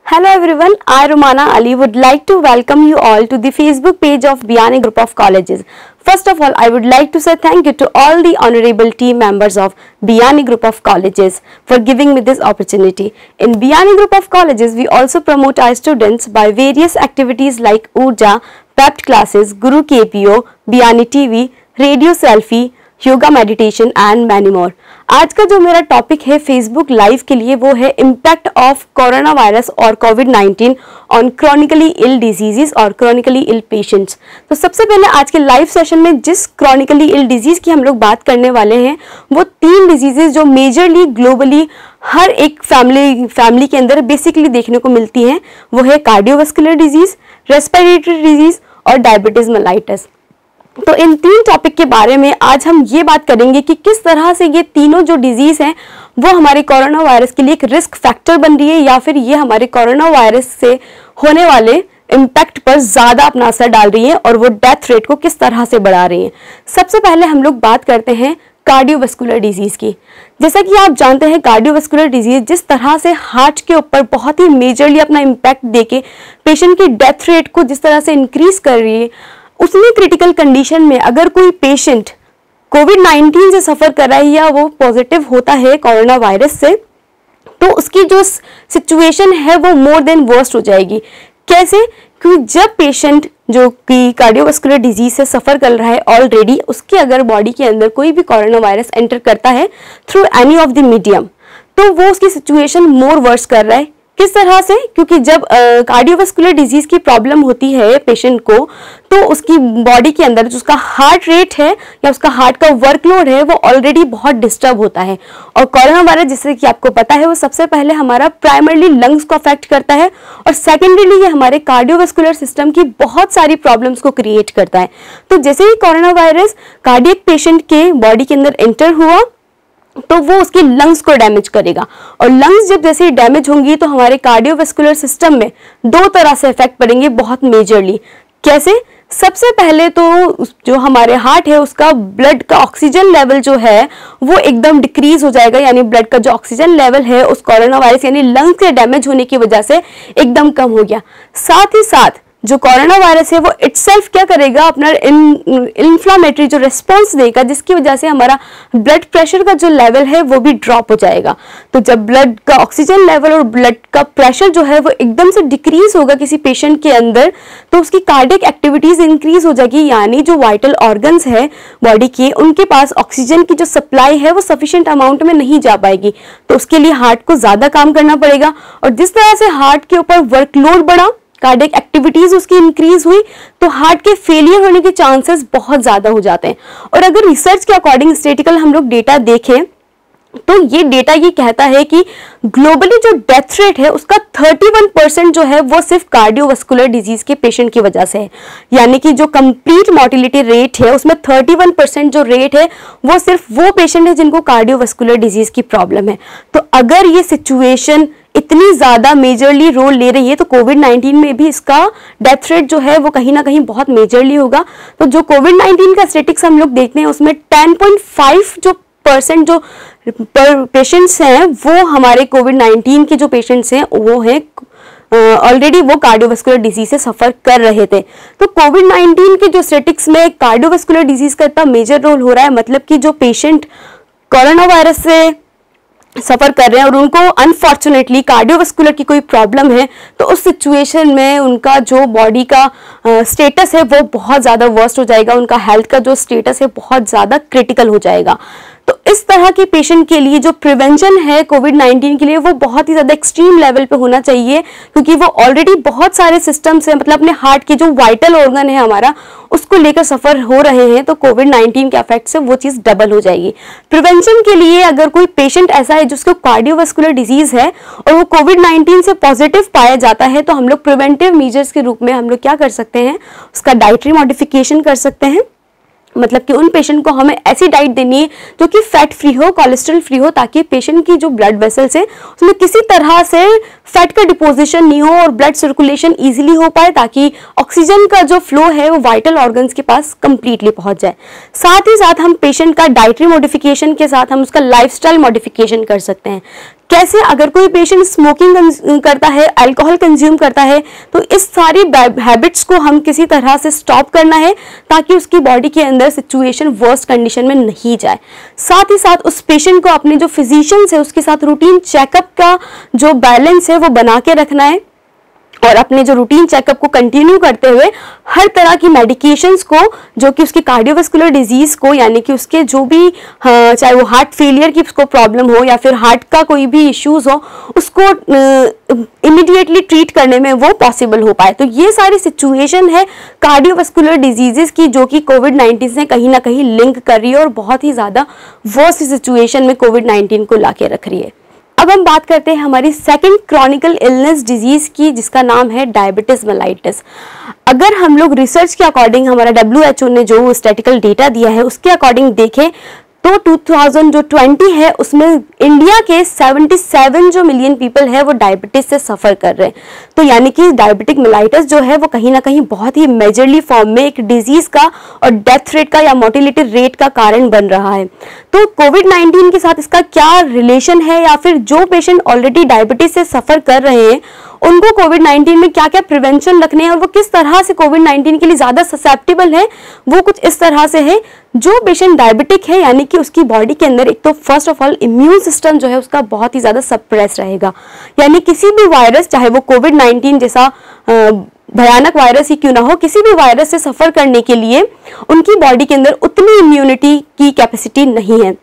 Hello everyone, I Rumana Ali would like to welcome you all to the Facebook page of Biyani Group of Colleges. First of all, I would like to say thank you to all the honorable team members of Biyani Group of Colleges for giving me this opportunity. In Biyani Group of Colleges, we also promote our students by various activities like Urja, PEPT classes, Guru KPO, Biyani TV, Radio Selfie, yoga meditation and many more. आज का जो मेरा topic है Facebook live के लिए वो है impact of corona virus और कोविड-19 ऑन क्रॉनिकली इल डिजीजेस और क्रॉनिकली इल पेशेंट्स। तो सबसे पहले आज के लाइव सेशन में जिस क्रॉनिकली इल डिजीज की हम लोग बात करने वाले हैं वो 3 डिजीजेस जो मेजरली ग्लोबली हर एक फैमिली के अंदर बेसिकली देखने को मिलती हैं, वो है कार्डियोवास्कुलर डिजीज, रेस्पिरेटरी डिजीज और डायबिटीज मेलाइटस। तो इन 3 टॉपिक के बारे में आज हम ये बात करेंगे कि किस तरह से ये तीनों जो डिजीज हैं वो हमारे कोरोना वायरस के लिए एक रिस्क फैक्टर बन रही है या फिर ये हमारे कोरोना वायरस से होने वाले इम्पैक्ट पर ज़्यादा अपना असर डाल रही है और वो डेथ रेट को किस तरह से बढ़ा रही है। सबसे पहले हम लोग बात करते हैं कार्डियोवास्कुलर डिजीज की। जैसा कि आप जानते हैं कार्डियोवास्कुलर डिजीज जिस तरह से हार्ट के ऊपर बहुत ही मेजरली अपना इम्पैक्ट देके पेशेंट की डेथ रेट को जिस तरह से इंक्रीज कर रही है, उसमें क्रिटिकल कंडीशन में अगर कोई पेशेंट कोविड-19 से सफ़र कर रहा है या वो पॉजिटिव होता है कोरोना वायरस से, तो उसकी जो सिचुएशन है वो मोर देन वर्स्ट हो जाएगी। कैसे? क्योंकि जब पेशेंट जो कि कार्डियोवास्कुलर डिजीज से सफ़र कर रहा है ऑलरेडी, उसके अगर बॉडी के अंदर कोई भी कोरोना वायरस एंटर करता है through any of the medium, तो वो उसकी सिचुएशन मोर वर्स कर रहा है। किस तरह से? क्योंकि जब कार्डियोवास्कुलर डिजीज की प्रॉब्लम होती है पेशेंट को, तो उसकी बॉडी के अंदर जो उसका हार्ट रेट है या उसका हार्ट का वर्कलोड है वो ऑलरेडी बहुत डिस्टर्ब होता है। और कोरोना वायरस जैसे कि आपको पता है वो सबसे पहले हमारा प्राइमरली लंग्स को अफेक्ट करता है और सेकेंडरीली ये हमारे कार्डियोवास्कुलर सिस्टम की बहुत सारी प्रॉब्लम्स को क्रिएट करता है। तो जैसे ही कोरोना वायरस कार्डियक पेशेंट के बॉडी के अंदर एंटर हुआ तो वो उसकी लंग्स को डैमेज करेगा और लंग्स जब जैसे डैमेज होंगी तो हमारे कार्डियोवास्कुलर सिस्टम में 2 तरह से इफेक्ट पड़ेंगे बहुत मेजरली। कैसे? सबसे पहले तो जो हमारे हार्ट है उसका ब्लड का ऑक्सीजन लेवल जो है वो एकदम डिक्रीज हो जाएगा, यानी ब्लड का जो ऑक्सीजन लेवल है उस कोरोना वायरस यानी लंग्स के डैमेज होने की वजह से एकदम कम हो गया। साथ ही साथ जो कोरोना वायरस है वो इटसेल्फ क्या करेगा, अपना इन्फ्लामेटरी जो रिस्पॉन्स देगा जिसकी वजह से हमारा ब्लड प्रेशर का जो लेवल है वो भी ड्रॉप हो जाएगा। तो जब ब्लड का ऑक्सीजन लेवल और ब्लड का प्रेशर जो है वो एकदम से डिक्रीज होगा किसी पेशेंट के अंदर, तो उसकी कार्डियक एक्टिविटीज इंक्रीज हो जाएगी, यानी जो वाइटल ऑर्गन्स है बॉडी के उनके पास ऑक्सीजन की जो सप्लाई है वो सफिशिएंट अमाउंट में नहीं जा पाएगी। तो उसके लिए हार्ट को ज्यादा काम करना पड़ेगा और जिस तरह से हार्ट के ऊपर वर्कलोड बढ़ा, कार्डियक एक्टिविटीज उसकी इंक्रीज हुई, तो हार्ट के फेलियर होने के चांसेस बहुत ज्यादा हो जाते हैं। और अगर रिसर्च के अकॉर्डिंग स्टैटिस्टिकल हम लोग डेटा देखें तो ये डेटा ये कहता है कि ग्लोबली जो डेथ रेट है उसका 31% जो है वो सिर्फ कार्डियोवास्कुलर डिजीज के पेशेंट की वजह से है। यानी कि जो कंप्लीट मोर्टिलिटी रेट है उसमें 31% जो रेट है वो सिर्फ वो पेशेंट है जिनको कार्डियोवास्कुलर डिजीज की प्रॉब्लम है। तो अगर ये सिचुएशन इतनी ज्यादा मेजरली रोल ले रही है तो कोविड-19 में भी इसका डेथ रेट जो है वो कहीं ना कहीं बहुत मेजरली होगा। तो जो कोविड-19 का स्टैटिस्टिक्स हम लोग देखते हैं उसमें 10.5 जो परसेंट जो पेशेंट्स हैं वो हमारे कोविड-19 के जो पेशेंट्स हैं वो हैं ऑलरेडी वो कार्डियोवास्कुलर डिजीज से सफर कर रहे थे। तो कोविड-19 के जो स्टैटिस्टिक्स में कार्डियोवास्कुलर डिजीज का इतना मेजर रोल हो रहा है, मतलब कि जो पेशेंट कोरोना वायरस से सफर कर रहे हैं और उनको अनफॉर्चुनेटली कार्डियोवास्कुलर की कोई प्रॉब्लम है, तो उस सिचुएशन में उनका जो बॉडी का स्टेटस है वो बहुत ज़्यादा वर्स्ट हो जाएगा, उनका हेल्थ का जो स्टेटस है बहुत ज़्यादा क्रिटिकल हो जाएगा। तो इस तरह के पेशेंट के लिए जो प्रिवेंशन है कोविड-19 के लिए वो बहुत ही ज़्यादा एक्सट्रीम लेवल पे होना चाहिए, क्योंकि वो ऑलरेडी बहुत सारे सिस्टम से मतलब अपने हार्ट के जो वाइटल ऑर्गन है हमारा उसको लेकर सफ़र हो रहे हैं, तो कोविड-19 के इफेक्ट से वो चीज़ डबल हो जाएगी। प्रिवेंशन के लिए अगर कोई पेशेंट ऐसा है जिसको कार्डियोवास्कुलर डिजीज़ है और वो कोविड-19 से पॉजिटिव पाया जाता है, तो हम लोग प्रिवेंटिव मेजर्स के रूप में हम लोग क्या कर सकते हैं, उसका डाइटरी मॉडिफिकेशन कर सकते हैं। मतलब कि उन पेशेंट को हमें ऐसी डाइट देनी है जो कि फैट फ्री हो, कोलेस्ट्रॉल फ्री हो, ताकि पेशेंट की जो ब्लड वेसल्स है उसमें किसी तरह से फैट का डिपोजिशन नहीं हो और ब्लड सर्कुलेशन इजीली हो पाए, ताकि ऑक्सीजन का जो फ्लो है वो वाइटल ऑर्गन्स के पास कंप्लीटली पहुंच जाए। साथ ही साथ हम पेशेंट का डाइटरी मॉडिफिकेशन के साथ हम उसका लाइफस्टाइल मॉडिफिकेशन कर सकते हैं। कैसे, अगर कोई पेशेंट स्मोकिंग करता है, अल्कोहल कंज्यूम करता है, तो इस सारी हैबिट्स को हम किसी तरह से स्टॉप करना है ताकि उसकी बॉडी के अंदर सिचुएशन वर्स्ट कंडीशन में नहीं जाए। साथ ही साथ उस पेशेंट को अपने जो फिजिशियंस है उसके साथ रूटीन चेकअप का जो बैलेंस है वो बना के रखना है, और अपने जो रूटीन चेकअप को कंटिन्यू करते हुए हर तरह की मेडिकेशंस को जो कि उसकी कार्डियोवास्कुलर डिजीज को, यानी कि उसके जो भी चाहे वो हार्ट फेलियर की उसको प्रॉब्लम हो या फिर हार्ट का कोई भी इश्यूज हो, उसको इमीडिएटली ट्रीट करने में वो पॉसिबल हो पाए। तो ये सारी सिचुएशन है कार्डियोवास्कुलर डिजीजेस की जो कि कोविड-19 से कहीं ना कहीं लिंक कर रही है और बहुत ही ज़्यादा वर्स्ट सिचुएशन में कोविड-19 को ला के रख रही है। अब हम बात करते हैं हमारी सेकंड क्रॉनिकल इलनेस डिजीज की, जिसका नाम है डायबिटीज मेलाइटिस। अगर हम लोग रिसर्च के अकॉर्डिंग, हमारा WHO ने जो स्टैटिकल डेटा दिया है उसके अकॉर्डिंग देखें तो 2020 है उसमें इंडिया के 77 जो मिलियन पीपल है वो डायबिटीज से सफर कर रहे हैं। तो यानी कि डायबिटिक मेलाइटिस जो है वो कहीं ना कहीं बहुत ही मेजरली फॉर्म में एक डिजीज का और डेथ रेट का या मोर्टिलिटी रेट का कारण बन रहा है। तो कोविड-19 के साथ इसका क्या रिलेशन है, या फिर जो पेशेंट ऑलरेडी डायबिटीज से सफर कर रहे हैं उनको कोविड-19 में क्या क्या प्रिवेंशन रखने हैं और वो किस तरह से कोविड-19 के लिए ज्यादा ससेप्टेबल है, वो कुछ इस तरह से है। जो पेशेंट डायबिटिक है यानी कि उसकी बॉडी के अंदर एक तो first of all immune system जो है उसका बहुत ही ज्यादा सप्रेस रहेगा, यानी किसी भी वायरस, चाहे वो कोविड-19 जैसा भयानक वायरस ही क्यों ना हो, किसी भी वायरस से सफर करने के लिए उनकी बॉडी के अंदर उतनी इम्यूनिटी की कैपेसिटी नहीं है।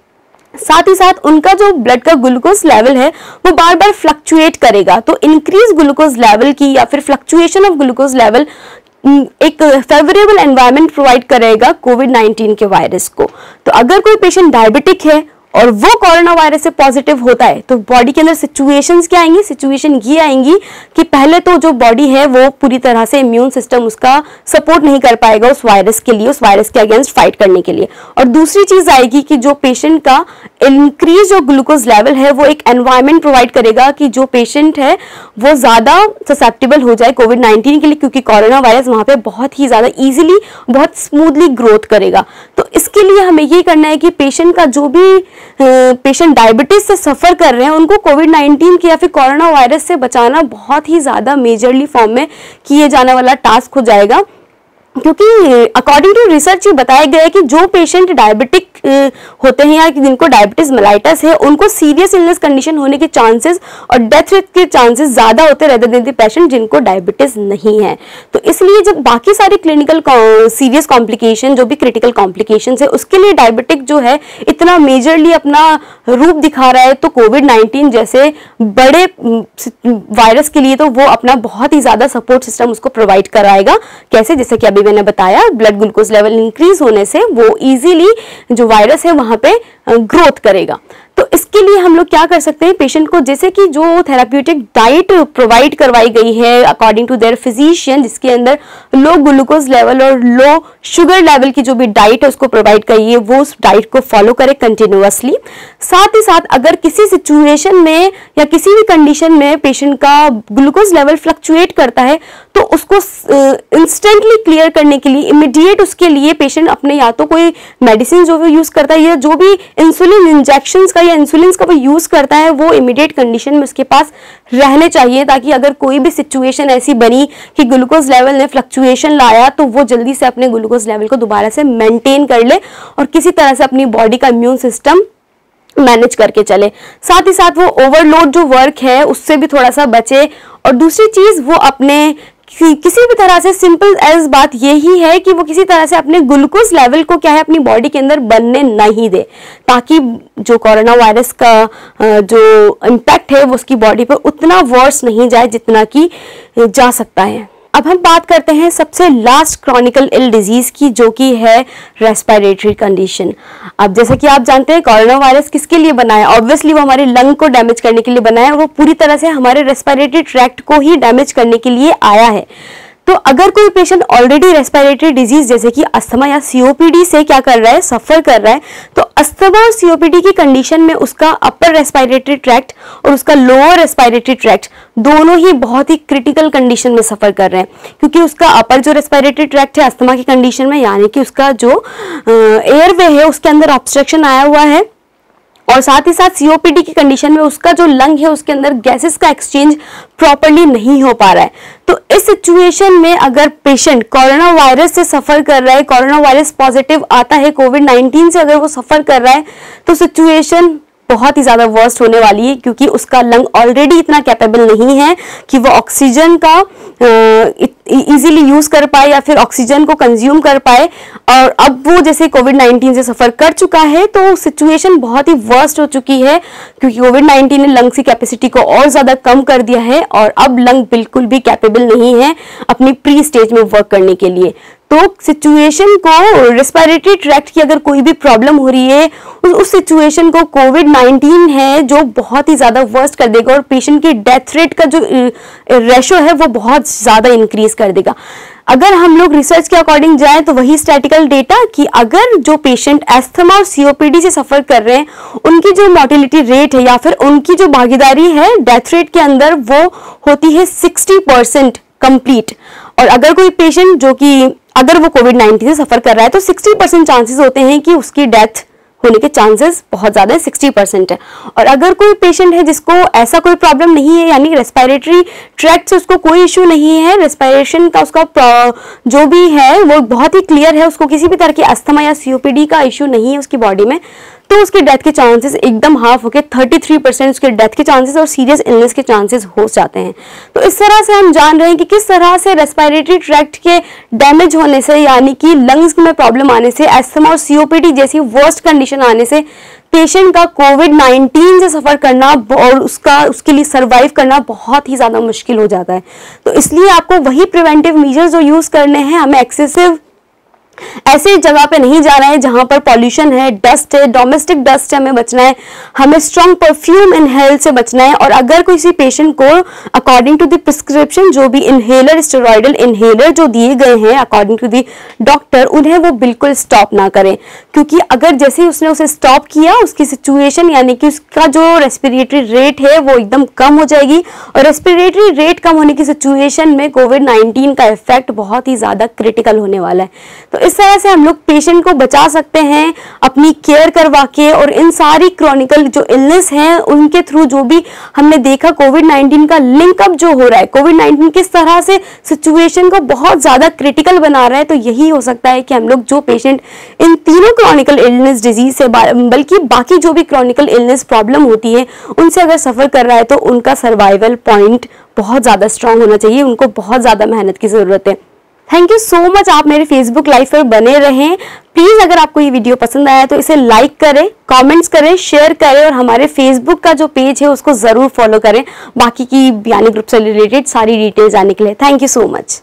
साथ ही साथ उनका जो ब्लड का ग्लूकोज लेवल है वो बार बार फ्लक्चुएट करेगा। तो इंक्रीज ग्लूकोज लेवल की या फिर फ्लक्चुएशन ऑफ ग्लूकोज लेवल एक फेवरेबल एनवायरनमेंट प्रोवाइड करेगा कोविड-19 के वायरस को। तो अगर कोई पेशेंट डायबिटिक है और वो कोरोना वायरस से पॉजिटिव होता है तो बॉडी के अंदर सिचुएशंस क्या आएंगी, सिचुएशन ये आएंगी कि पहले तो जो बॉडी है वो पूरी तरह से इम्यून सिस्टम उसका सपोर्ट नहीं कर पाएगा उस वायरस के लिए, उस वायरस के अगेंस्ट फाइट करने के लिए। और दूसरी चीज आएगी कि जो पेशेंट का इंक्रीज जो ग्लूकोज लेवल है वो एक एनवायरमेंट प्रोवाइड करेगा कि जो पेशेंट है वो ज्यादा ससेप्टेबल हो जाए कोविड-19 के लिए, क्योंकि कोरोना वायरस वहां पे बहुत ही ज्यादा इजीली, बहुत स्मूथली ग्रोथ करेगा। तो इसके लिए हमें ये करना है कि पेशेंट का जो भी पेशेंट डायबिटीज से सफर कर रहे हैं उनको कोविड-19 के या फिर कोरोना वायरस से बचाना बहुत ही ज्यादा मेजरली फॉर्म में किए जाने वाला टास्क हो जाएगा, क्योंकि अकॉर्डिंग टू रिसर्च ये बताया गया है कि जो पेशेंट डायबिटिक होते हैं या जिनको डायबिटीज मेलाइटिस है उनको सीरियस इलनेस कंडीशन होने के चांसेस और डेथ रेट के चांसेस ज्यादा होते रहते हैं पेशेंट जिनको डायबिटीज नहीं है। तो इसलिए जब बाकी सारे क्लिनिकल सीरियस कॉम्प्लिकेशन, जो भी क्रिटिकल कॉम्प्लिकेशन है, उसके लिए डायबिटिक जो है इतना मेजरली अपना रूप दिखा रहा है, तो कोविड-19 जैसे बड़े वायरस के लिए तो वो अपना बहुत ही ज्यादा सपोर्ट सिस्टम उसको प्रोवाइड कराएगा। कैसे? जैसे कि अभी मैंने बताया, ब्लड ग्लूकोज लेवल इंक्रीज होने से वो इजीली जो वायरस है वहां पे ग्रोथ करेगा। तो इसके लिए हम लोग क्या कर सकते हैं, पेशेंट को जैसे कि जो थेराप्यूटिक डाइट प्रोवाइड करवाई गई है अकॉर्डिंग टू देयर फिजिशियन, जिसके अंदर लो ग्लूकोज लेवल और लो शुगर लेवल की जो भी डाइट है उसको प्रोवाइड करी है, वो उस डाइट को फॉलो करे कंटिन्यूअसली। साथ ही साथ अगर किसी सिचुएशन में या किसी भी कंडीशन में पेशेंट का ग्लूकोज लेवल फ्लक्चुएट करता है तो उसको इंस्टेंटली क्लियर करने के लिए इमीडिएट उसके लिए पेशेंट अपने या तो कोई मेडिसिन जो वो यूज करता है या जो भी इंसुलिन इंजेक्शंस का या इंसुलिन का वो यूज करता है वो इमीडिएट कंडीशन में उसके पास रहने चाहिए, ताकि अगर कोई भी सिचुएशन ऐसी बनी कि ग्लूकोज लेवल ने फ्लक्चुएशन लाया तो वो जल्दी से अपने ग्लूकोज लेवल को दोबारा से मेंटेन कर ले और किसी तरह से अपनी बॉडी का इम्यून सिस्टम मैनेज करके चले। साथ ही साथ वो ओवरलोड जो वर्क है उससे भी थोड़ा सा बचे। और दूसरी चीज, वो अपने किसी भी तरह से, सिंपल एज बात यही है कि वो किसी तरह से अपने ग्लूकोज लेवल को क्या है अपनी बॉडी के अंदर बनने नहीं दे, ताकि जो कोरोना वायरस का जो इम्पैक्ट है वो उसकी बॉडी पर उतना वर्स नहीं जाए जितना कि जा सकता है। अब हम बात करते हैं सबसे लास्ट क्रॉनिकल इल डिजीज की, जो कि है रेस्पिरेटरी कंडीशन। अब जैसे कि आप जानते हैं कोरोना वायरस किसके लिए बना है, ऑब्वियसली वो हमारे लंग को डैमेज करने के लिए बना है, वो पूरी तरह से हमारे रेस्पिरेटरी ट्रैक्ट को ही डैमेज करने के लिए आया है। तो अगर कोई पेशेंट ऑलरेडी रेस्पिरेटरी डिजीज जैसे कि अस्थमा या सीओपीडी से क्या कर रहा है, सफर कर रहा है, तो अस्थमा और सीओपीडी की कंडीशन में उसका अपर रेस्पिरेटरी ट्रैक्ट और उसका लोअर रेस्पिरेटरी ट्रैक्ट दोनों ही बहुत ही क्रिटिकल कंडीशन में सफर कर रहे हैं, क्योंकि उसका अपर जो रेस्पिरेटरी ट्रैक्ट है अस्थमा की कंडीशन में, यानी कि उसका जो एयरवे है उसके अंदर ऑब्स्ट्रक्शन आया हुआ है, और साथ ही साथ सीओपीडी की कंडीशन में उसका जो लंग है उसके अंदर गैसेस का एक्सचेंज प्रॉपर्ली नहीं हो पा रहा है। तो इस सिचुएशन में अगर पेशेंट कोरोना वायरस से सफर कर रहा है, कोरोना वायरस पॉजिटिव आता है, कोविड-19 से अगर वो सफर कर रहा है, तो सिचुएशन बहुत ही ज्यादा वर्स्ट होने वाली है, क्योंकि उसका लंग ऑलरेडी इतना कैपेबल नहीं है कि वो ऑक्सीजन का इजीली यूज कर पाए या फिर ऑक्सीजन को कंज्यूम कर पाए। और अब वो जैसे कोविड-19 से सफर कर चुका है तो सिचुएशन बहुत ही वर्स्ट हो चुकी है, क्योंकि कोविड-19 ने लंग्स की कैपेसिटी को और ज्यादा कम कर दिया है और अब लंग बिल्कुल भी कैपेबल नहीं है अपनी प्री स्टेज में वर्क करने के लिए। तो सिचुएशन को, रेस्पिरेटरी ट्रैक्ट की अगर कोई भी प्रॉब्लम हो रही है, उस सिचुएशन को कोविड-19 है जो बहुत ही ज्यादा वर्स्ट कर देगा और पेशेंट की डेथ रेट का जो रेशो है वो बहुत ज्यादा इंक्रीज कर देगा। अगर हम लोग रिसर्च के अकॉर्डिंग जाएं तो वही स्टैटिकल डेटा कि अगर जो पेशेंट एस्थमा और सीओपीडी से सफर कर रहे हैं उनकी जो मोर्टेलिटी रेट है या फिर उनकी जो भागीदारी है डेथ रेट के अंदर वो होती है 60% कंप्लीट। और अगर कोई पेशेंट जो कि अगर वो कोविड-19 से सफर कर रहा है तो 60% चांसेस होते हैं कि उसकी डेथ होने के चांसेस बहुत ज्यादा है, 60% है। और अगर कोई पेशेंट है जिसको ऐसा कोई प्रॉब्लम नहीं है, यानी रेस्पिरेटरी ट्रैक्ट से उसको कोई इश्यू नहीं है, रेस्पिरेशन का उसका जो भी है वो बहुत ही क्लियर है, उसको किसी भी तरह की अस्थमा या सीओपीडी का इश्यू नहीं है उसकी बॉडी में, तो उसकी डेथ के चांसेस एकदम हाफ होके 33% उसके डेथ के चांसेस और सीरियस इलनेस के चांसेस हो जाते हैं। तो इस तरह से हम जान रहे हैं कि किस तरह से रेस्पिरेटरी ट्रैक्ट के डैमेज होने से, यानी कि लंग्स में प्रॉब्लम आने से, एस्थमा और सीओपीडी जैसी वर्स्ट कंडीशन आने से पेशेंट का कोविड-19 से सफर करना और उसके लिए सर्वाइव करना बहुत ही ज्यादा मुश्किल हो जाता है। तो इसलिए आपको वही प्रिवेंटिव मेजर्स जो यूज करने हैं, हमें एक्सेसिव ऐसे जगह पे नहीं जा रहे हैं जहां पर पॉल्यूशन है, डस्ट है, डोमेस्टिक डस्ट से हमें बचना है, हमें स्ट्रॉन्ग परफ्यूम इनहेल से बचना है। और अगर किसी पेशेंट को अकॉर्डिंग टू द प्रिस्क्रिप्शन जो भी इनहेलर, स्टेरॉइडल इनहेलर जो दिए गए हैं अकॉर्डिंग टू द डॉक्टर, उन्हें वो बिल्कुल स्टॉप ना करें, क्योंकि अगर जैसे ही उसने उसे स्टॉप किया उसकी सिचुएशन यानी कि उसका जो रेस्पिरेटरी रेट है वो एकदम कम हो जाएगी। और रेस्पिरेटरी रेट कम होने की सिचुएशन में कोविड-19 का इफेक्ट बहुत ही ज्यादा क्रिटिकल होने वाला है। तो इस तरह से हम लोग पेशेंट को बचा सकते हैं अपनी केयर करवा के। और इन सारी क्रॉनिकल जो इलनेस हैं उनके थ्रू जो भी हमने देखा कोविड-19 का लिंकअप जो हो रहा है, कोविड-19 किस तरह से सिचुएशन को बहुत ज्यादा क्रिटिकल बना रहा है, तो यही हो सकता है कि हम लोग जो पेशेंट इन तीनों क्रॉनिकल इलनेस डिजीज से बल्कि बाकी जो भी क्रॉनिकल इलनेस प्रॉब्लम होती है उनसे अगर सफर कर रहा है तो उनका सर्वाइवल पॉइंट बहुत ज्यादा स्ट्रांग होना चाहिए, उनको बहुत ज्यादा मेहनत की जरूरत है। थैंक यू सो मच, आप मेरे फेसबुक लाइव पर बने रहें। प्लीज अगर आपको ये वीडियो पसंद आया तो इसे लाइक करें, कमेंट्स करें, शेयर करें और हमारे फेसबुक का जो पेज है उसको जरूर फॉलो करें बाकी की बियानी ग्रुप से रिलेटेड सारी डिटेल्स आने के लिए। Thank you so much.